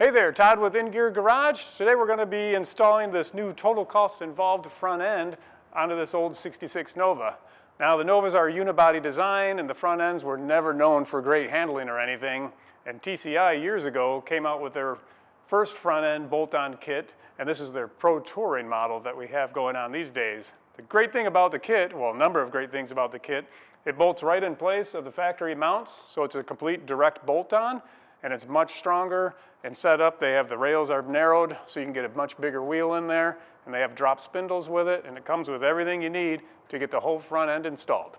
Hey there, Todd with In Gear Garage. Today we're going to be installing this new total cost involved front end onto this old 66 Nova. Now the Novas are a unibody design and the front ends were never known for great handling or anything. And TCI years ago came out with their first front end bolt-on kit, and this is their Pro Touring model that we have going on these days. The great thing about the kit, well, a number of great things about the kit, it bolts right in place of the factory mounts, so it's a complete direct bolt-on, and it's much stronger and set up. They have the rails are narrowed, so you can get a much bigger wheel in there, and they have drop spindles with it, and it comes with everything you need to get the whole front end installed.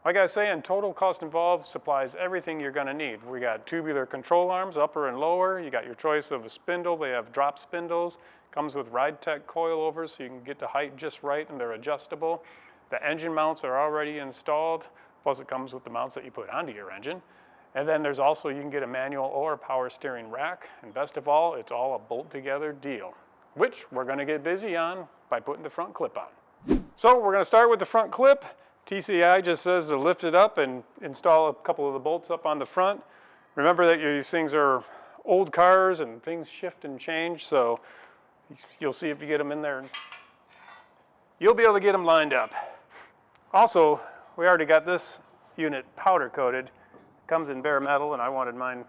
Like I was saying, total cost involved supplies everything you're going to need. We got tubular control arms, upper and lower. You got your choice of a spindle. They have drop spindles. Comes with Ride Tech coilovers, so you can get the height just right, and they're adjustable. The engine mounts are already installed, plus it comes with the mounts that you put onto your engine. And then there's also, you can get a manual or power steering rack. And best of all, it's all a bolt together deal, which we're going to get busy on by putting the front clip on. So we're going to start with the front clip. TCI just says to lift it up and install a couple of the bolts up on the front. Remember that these things are old cars and things shift and change, so you'll see if you get them in there, you'll be able to get them lined up. Also, we already got this unit powder coated. Comes in bare metal, and I wanted mine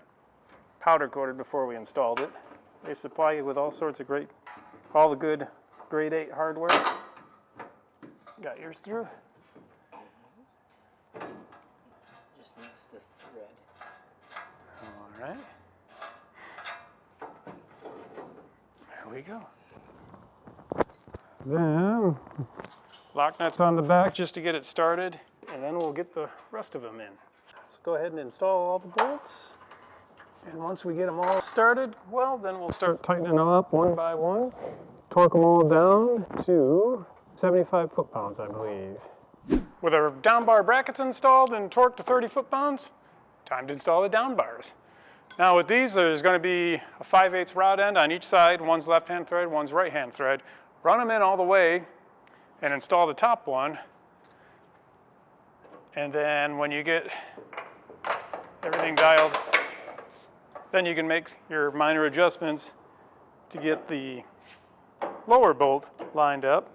powder coated before we installed it. They supply you with all sorts of all the good grade 8 hardware. Got yours through? Just needs the thread. All right. There we go. Then lock nuts on the back just to get it started, and then we'll get the rest of them in. Go ahead and install all the bolts, and once we get them all started, well, then we'll start tightening them up one by one, torque them all down to 75 foot-pounds, I believe. With our down bar brackets installed and torqued to 30 foot-pounds, time to install the down bars. Now with these, there's going to be a 5/8 rod end on each side. One's left-hand thread, one's right-hand thread. Run them in all the way and install the top one, and then when you get everything dialed, then you can make your minor adjustments to get the lower bolt lined up,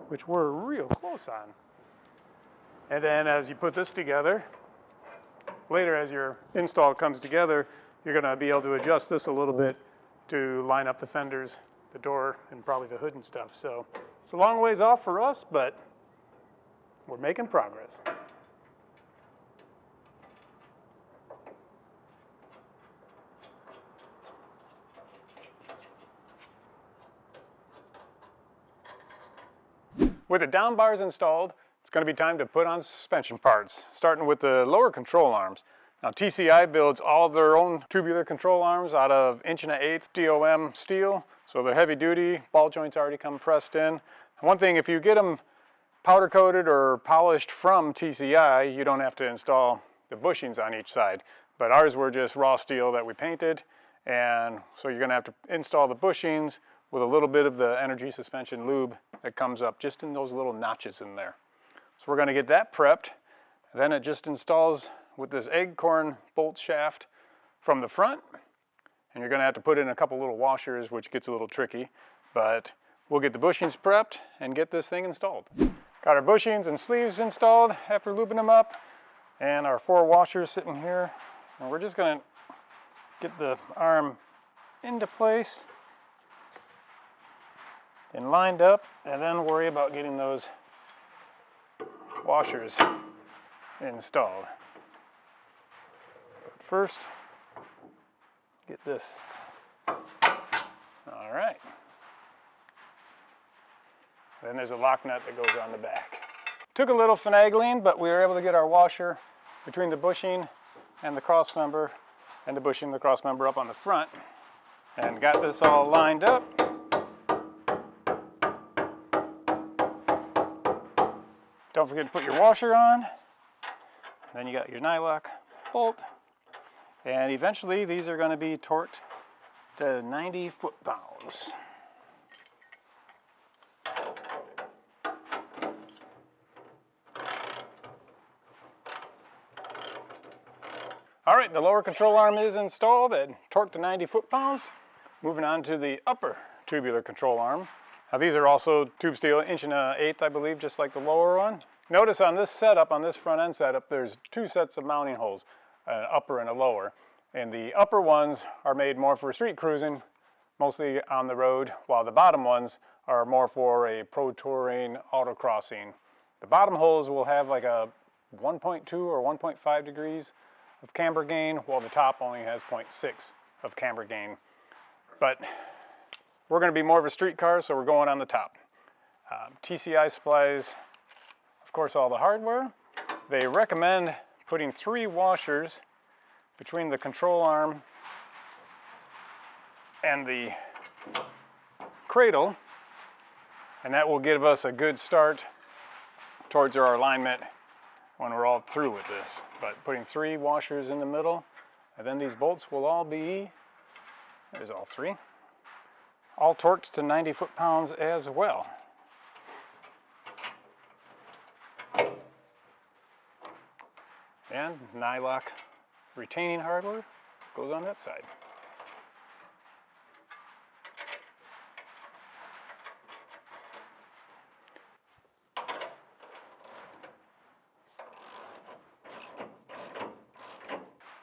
which we're real close on. And then as you put this together, later as your install comes together, you're going to be able to adjust this a little bit to line up the fenders, the door, and probably the hood and stuff. So it's a long ways off for us, but we're making progress. With the down bars installed, it's going to be time to put on suspension parts, starting with the lower control arms. Now TCI builds all of their own tubular control arms out of 1 1/8 DOM steel, so they're heavy duty, ball joints already come pressed in. One thing, if you get them powder coated or polished from TCI, you don't have to install the bushings on each side. But ours were just raw steel that we painted, and so you're going to have to install the bushings with a little bit of the energy suspension lube that comes up just in those little notches in there. So we're going to get that prepped. Then it just installs with this acorn bolt shaft from the front, and you're going to have to put in a couple little washers, which gets a little tricky, but we'll get the bushings prepped and get this thing installed. Got our bushings and sleeves installed after lubing them up, and our 4 washers sitting here, and we're just going to get the arm into place and lined up, and then worry about getting those washers installed. But first, get this. All right. Then there's a lock nut that goes on the back. Took a little finagling, but we were able to get our washer between the bushing and the cross member, and the bushing and the cross member up on the front, and got this all lined up. Don't forget to put your washer on. Then you got your nylock bolt, and eventually these are going to be torqued to 90 foot-pounds. All right, the lower control arm is installed at torque to 90 foot-pounds. Moving on to the upper tubular control arm. Now these are also tube steel, 1.1/8" I believe, just like the lower one. Notice on this setup, on this front end setup, there's two sets of mounting holes, an upper and a lower. And the upper ones are made more for street cruising, mostly on the road, while the bottom ones are more for a pro touring autocrossing. The bottom holes will have like a 1.2 or 1.5 degrees of camber gain, while the top only has 0.6 of camber gain. But we're going to be more of a street car, so we're going on the top. TCI supplies, of course, all the hardware. They recommend putting 3 washers between the control arm and the cradle, and that will give us a good start towards our alignment when we're all through with this. But putting 3 washers in the middle, and then these bolts will all be, there's all 3, all torqued to 90 foot-pounds as well. And nylock retaining hardware goes on that side.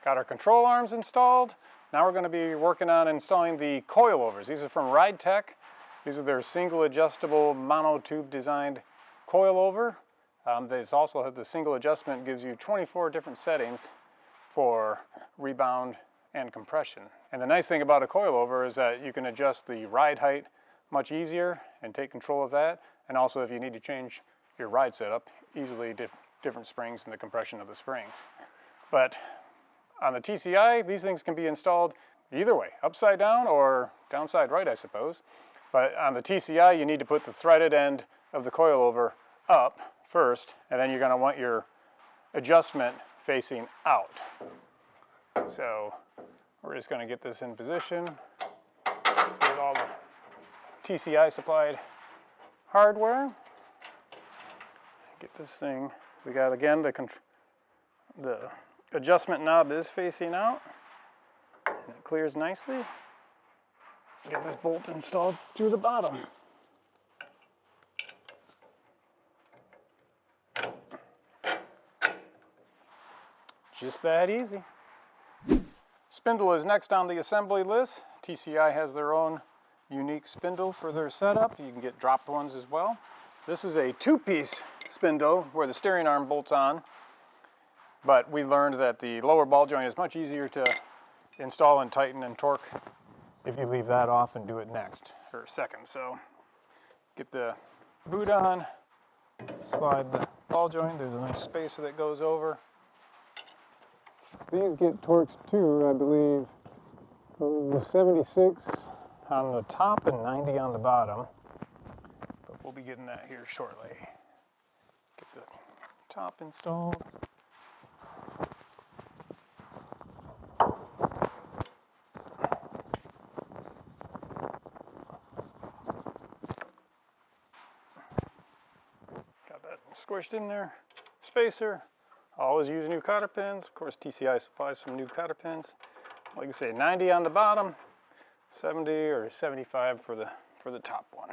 Got our control arms installed. Now we're going to be working on installing the coilovers. These are from Ride Tech. These are their single adjustable monotube designed coilover. They also have the single adjustment, gives you 24 different settings for rebound and compression. And the nice thing about a coilover is that you can adjust the ride height much easier and take control of that. And also if you need to change your ride setup, easily different springs and the compression of the springs. But on the TCI, these things can be installed either way, upside down or downside right, I suppose. But on the TCI, you need to put the threaded end of the coilover up first, and then you're going to want your adjustment facing out. So we're just going to get this in position with all the TCI supplied hardware. Get this thing. We got, again, the adjustment knob is facing out, and it clears nicely. Get this bolt installed through the bottom. Just that easy. Spindle is next on the assembly list. TCI has their own unique spindle for their setup. You can get dropped ones as well. This is a 2-piece spindle where the steering arm bolts on, but we learned that the lower ball joint is much easier to install and tighten and torque if you leave that off and do it next, or second. So get the boot on, slide the ball joint, there's a nice spacer that goes over. These get torqued to, I believe, 76 on the top and 90 on the bottom. But we'll be getting that here shortly. Get the top installed. Got that squished in there. Spacer. Always use new cotter pins. Of course, TCI supplies some new cotter pins. Like I say, 90 on the bottom, 70 or 75 for the top one.